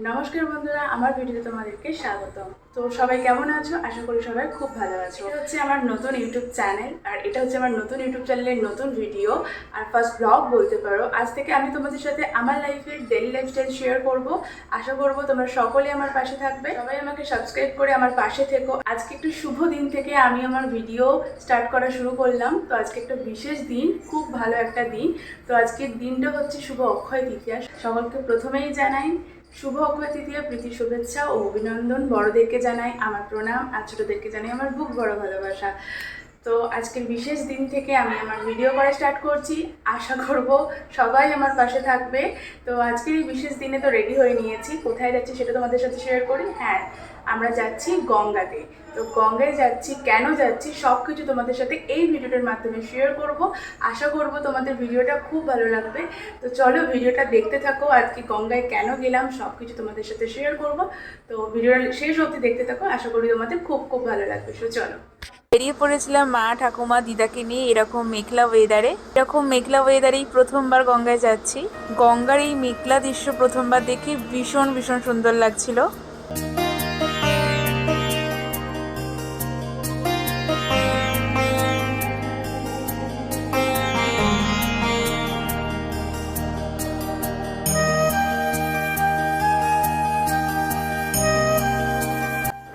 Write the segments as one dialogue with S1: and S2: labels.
S1: নমস্কার বন্ধুরা, আমার ভিডিওতে তোমাদেরকে স্বাগতম। তো সবাই কেমন আছো? আশা করি সবাই খুব ভালো আছো। এটা হচ্ছে আমার নতুন ইউটিউব চ্যানেল, আর এটা হচ্ছে আমার নতুন ইউটিউব চ্যানেলের নতুন ভিডিও আর ফার্স্ট ব্লগ বলতে পারো। আজ থেকে আমি তোমাদের সাথে আমার লাইফের ডেইলি লাইফস্টাইল শেয়ার করব। আশা করব তোমরা সকলেই আমার পাশে থাকবে। সবাই আমাকে সাবস্ক্রাইব করে আমার পাশে থেকো। আজকে একটু শুভ দিন থেকে আমি আমার ভিডিও স্টার্ট করা শুরু করলাম। তো আজকে একটা বিশেষ দিন, খুব ভালো একটা দিন। তো আজকের দিনটা হচ্ছে শুভ অক্ষয় তৃতীয়া। সকলকে প্রথমেই জানাই শুভ অক্ষয় তৃতীয়া প্রীতি শুভেচ্ছা ও অভিনন্দন। বড়দেরকে জানাই আমার প্রণাম, আর ছোটোদেরকে জানাই আমার বুক বড় ভালোবাসা। তো আজকের বিশেষ দিন থেকে আমি আমার ভিডিও করা স্টার্ট করছি। আশা করব সবাই আমার পাশে থাকবে। তো আজকের এই বিশেষ দিনে তো রেডি হয়ে নিয়েছি। কোথায় যাচ্ছি সেটা তোমাদের সাথে শেয়ার করি। হ্যাঁ, আমরা যাচ্ছি গঙ্গাতে। তো গঙ্গায় যাচ্ছি, কেন যাচ্ছি সব কিছু তোমাদের সাথে এই ভিডিওটার মাধ্যমে শেয়ার করব। আশা করব তোমাদের ভিডিওটা খুব ভালো লাগবে। তো চলো ভিডিওটা দেখতে থাকো। আজকে গঙ্গায় কেন গেলাম সব কিছু তোমাদের সাথে শেয়ার করব। তো ভিডিওটা শেষ অবধি দেখতে থাকো, আশা করি তোমাদের খুব খুব ভালো লাগবে। সো চলো।
S2: বেরিয়ে পড়েছিলাম মা ঠাকুমা দিদাকে নিয়ে এরকম মেঘলা ওয়েদারেই প্রথমবার গঙ্গায় যাচ্ছি। গঙ্গার এই মেঘলা দৃশ্য প্রথমবার দেখে ভীষণ ভীষণ সুন্দর লাগছিল।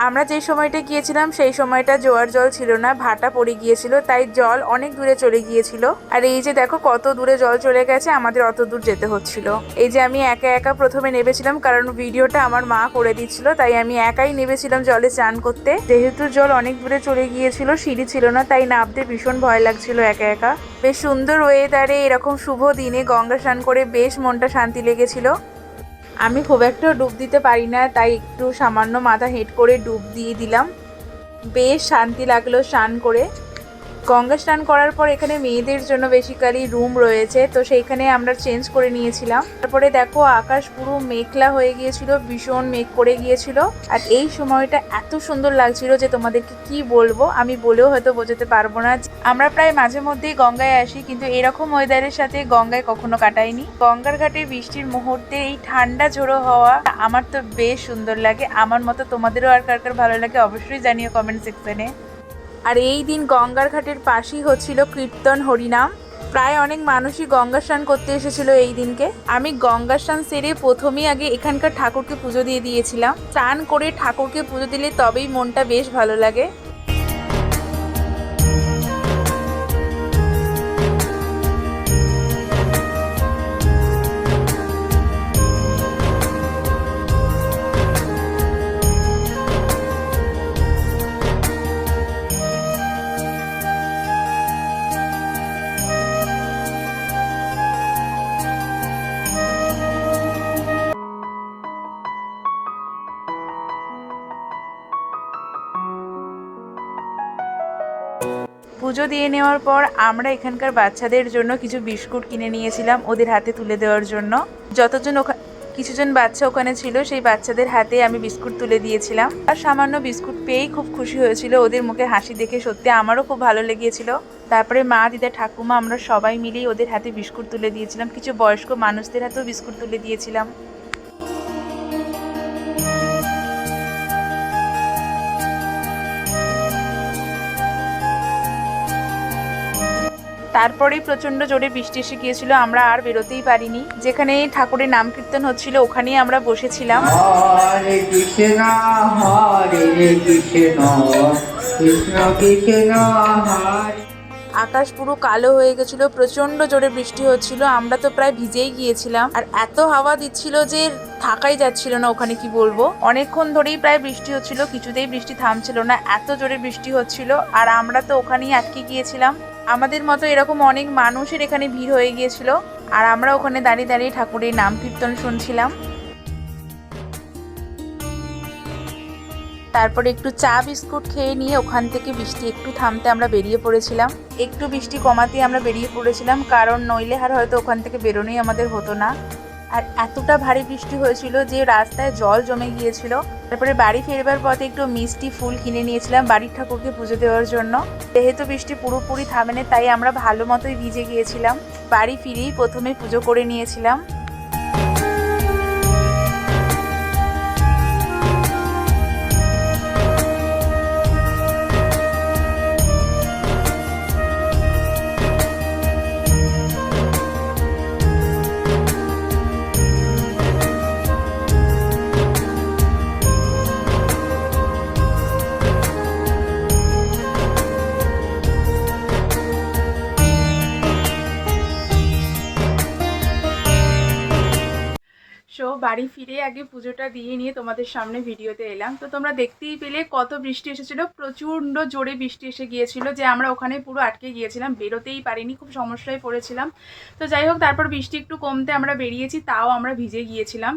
S2: আমরা যে সময়টা গিয়েছিলাম সেই সময়টা জোয়ার জল ছিল না, ভাটা পড়ে গিয়েছিল, তাই জল অনেক দূরে চলে গিয়েছিল। আর এই যে দেখো কত দূরে জল চলে গেছে, আমাদের অত দূর যেতে হচ্ছিল। এই যে আমি একা একা প্রথমে নেমেছিলাম, কারণ ভিডিওটা আমার মা করে দিচ্ছিল, তাই আমি একাই নেমেছিলাম জলে স্নান করতে। যেহেতু জল অনেক দূরে চলে গিয়েছিল, সিঁড়ি ছিল না, তাই নামতে ভীষণ ভয় লাগছিল একা একা। বেশ সুন্দর ওয়েদারে এরকম শুভ দিনে গঙ্গা স্নান করে বেশ মনটা শান্তি লেগেছিল। আমি খুব একটা ডুব দিতে পারি না, তাই একটু সামান্য মাথা হেঁট করে ডুব দিয়ে দিলাম। বেশ শান্তি লাগলো স্নান করে। গঙ্গা স্নান করার পর এখানে মেয়েদের জন্য বেসিক্যালি রুম রয়েছে, তো সেইখানে আমরা চেঞ্জ করে নিয়েছিলাম। তারপরে দেখো আকাশ পুরো মেঘলা হয়ে গিয়েছিল, ভীষণ মেঘ করে গিয়েছিল। আর এই সময়টা এত সুন্দর লাগছিল যে তোমাদেরকে কি বলবো, আমি বলেও হয়তো বোঝাতে পারবো না। আমরা প্রায় মাঝে মধ্যেই গঙ্গায় আসি, কিন্তু এরকম ওয়েদারের সাথে গঙ্গায় কখনো কাটাইনি। গঙ্গার ঘাটে বৃষ্টির মুহূর্তে এই ঠান্ডা ঝোড়ো হওয়া আমার তো বেশ সুন্দর লাগে। আমার মতো তোমাদেরও আর কার কার ভালো লাগে অবশ্যই জানিও কমেন্ট সেকশনে। আর এই দিন গঙ্গার ঘাটের পাশেই হচ্ছিল কীর্তন হরিনাম। প্রায় অনেক মানুষই গঙ্গা স্নান করতে এসেছিল এই দিনকে। আমি গঙ্গা স্নান সেরে প্রথমেই আগে এখানকার ঠাকুরকে পুজো দিয়ে দিয়েছিলাম। স্নান করে ঠাকুরকে পুজো দিলে তবেই মনটা বেশ ভালো লাগে। পুজো দিয়ে নেওয়ার পর আমরা এখানকার বাচ্চাদের জন্য কিছু বিস্কুট কিনে নিয়েছিলাম ওদের হাতে তুলে দেওয়ার জন্য। কিছুজন বাচ্চা ওখানে ছিল, সেই বাচ্চাদের হাতে আমি বিস্কুট তুলে দিয়েছিলাম। আর সামান্য বিস্কুট পেয়েই খুব খুশি হয়েছিল, ওদের মুখে হাসি দেখে সত্যি আমারও খুব ভালো লেগেছিল। তারপরে মা দিদা ঠাকুমা আমরা সবাই মিলেই ওদের হাতে বিস্কুট তুলে দিয়েছিলাম। কিছু বয়স্ক মানুষদের হাতেও বিস্কুট তুলে দিয়েছিলাম। তারপরেই প্রচন্ড জোরে বৃষ্টি এসে গিয়েছিল, আমরা আর বেরোতেই পারিনি। যেখানে ঠাকুরের নাম কীর্তন হচ্ছিল ওখানেই আমরা বসেছিলাম।
S3: হরে কৃষ্ণ কৃষ্ণ কৃষ্ণ হরে।
S2: আকাশ পুরো কালো হয়ে গেছিল, প্রচন্ড জোরে বৃষ্টি হচ্ছিল, আমরা তো প্রায় ভিজেই গিয়েছিলাম। আর এত হাওয়া দিচ্ছিল যে থাকাই যাচ্ছিল না ওখানে, কি বলবো। অনেকক্ষণ ধরেই প্রায় বৃষ্টি হচ্ছিল, কিছুতেই বৃষ্টি থামছিল না, এত জোরে বৃষ্টি হচ্ছিল। আর আমরা তো ওখানেই আটকে গিয়েছিলাম। আমাদের মতো এরকম অনেক মানুষের এখানে ভিড় হয়ে গিয়েছিল, আর আমরা ওখানে দাঁড়িয়ে দাঁড়িয়ে ঠাকুরের নাম কীর্তন শুনছিলাম। তারপরে একটু চা বিস্কুট খেয়ে নিয়ে ওখান থেকে বৃষ্টি একটু থামতে আমরা বেরিয়ে পড়েছিলাম। একটু বৃষ্টি কমাতেই আমরা বেরিয়ে পড়েছিলাম, কারণ নইলে আর হয়তো ওখান থেকে বেরোনোই আমাদের হতো না। আর এতটা ভারী বৃষ্টি হয়েছিল যে রাস্তায় জল জমে গিয়েছিল। তারপরে বাড়ি ফেরবার পথে একটু মিষ্টি ফুল কিনে নিয়েছিলাম বাড়ির ঠাকুরকে পুজো দেওয়ার জন্য। যেহেতু বৃষ্টি পুরোপুরি থামেনি, তাই আমরা ভালো মতোই ভিজে গিয়েছিলাম। বাড়ি ফিরেই প্রথমে পুজো করে নিয়েছিলাম।
S1: বাড়ি ফিরে আগে পুজোটা দিয়ে নিয়ে তোমাদের সামনে ভিডিওতে এলাম। তো তোমরা দেখতেই পেলে কত বৃষ্টি এসেছিলো, প্রচণ্ড জোরে বৃষ্টি এসে গিয়েছিল যে আমরা ওখানে পুরো আটকে গিয়েছিলাম, বেরোতেই পারিনি, খুব সমস্যায় পড়েছিলাম। তো যাই হোক, তারপর বৃষ্টি একটু কমতে আমরা বেরিয়েছি, তাও আমরা ভিজে গিয়েছিলাম।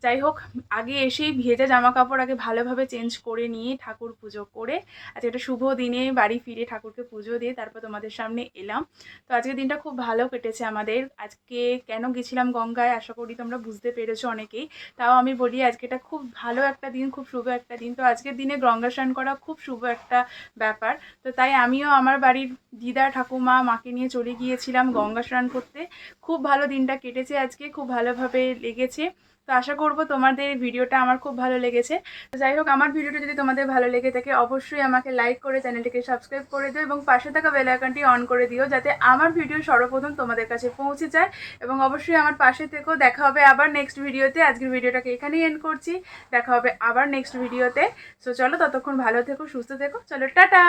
S1: যাই হোক, আগে এসেই ভেজা জামা কাপড় আগে ভালোভাবে চেঞ্জ করে নিয়ে ঠাকুর পুজো করে আজকে একটা শুভ দিনে বাড়ি ফিরে ঠাকুরকে পুজো দিয়ে তারপর তোমাদের সামনে এলাম। তো আজকের দিনটা খুব ভালো কেটেছে আমাদের। আজকে কেন গেছিলাম গঙ্গায় আশা করি তোমরা বুঝতে পেরেছো অনেকেই, তাও আমি বলি আজকে এটা খুব ভালো একটা দিন, খুব শুভ একটা দিন। তো আজকের দিনে গঙ্গা স্নান করা খুব শুভ একটা ব্যাপার। তো তাই আমিও আমার বাড়ির দিদা ঠাকুমা মাকে নিয়ে চলে গিয়েছিলাম গঙ্গা স্নান করতে। খুব ভালো দিনটা কেটেছে আজকে, খুব ভালোভাবে লেগেছে। তো আশা করবো তোমাদের ভিডিওটা আমার খুব ভালো লেগেছে। তো যাই হোক, আমার ভিডিওটা যদি তোমাদের ভালো লেগে থাকে অবশ্যই আমাকে লাইক করে চ্যানেলটিকে সাবস্ক্রাইব করে দিও এবং পাশে থাকা বেল আইকনটি অন করে দিও যাতে আমার ভিডিও সর্বপ্রথম তোমাদের কাছে পৌঁছে যায়। এবং অবশ্যই আমার পাশে থেকেও। দেখা হবে আবার নেক্সট ভিডিওতে। আজকের ভিডিওটাকে এখানেই এন্ড করছি, দেখা হবে আবার নেক্সট ভিডিওতে। সো চলো, ততক্ষণ ভালো থেকো, সুস্থ থেকো, চলো টাটা।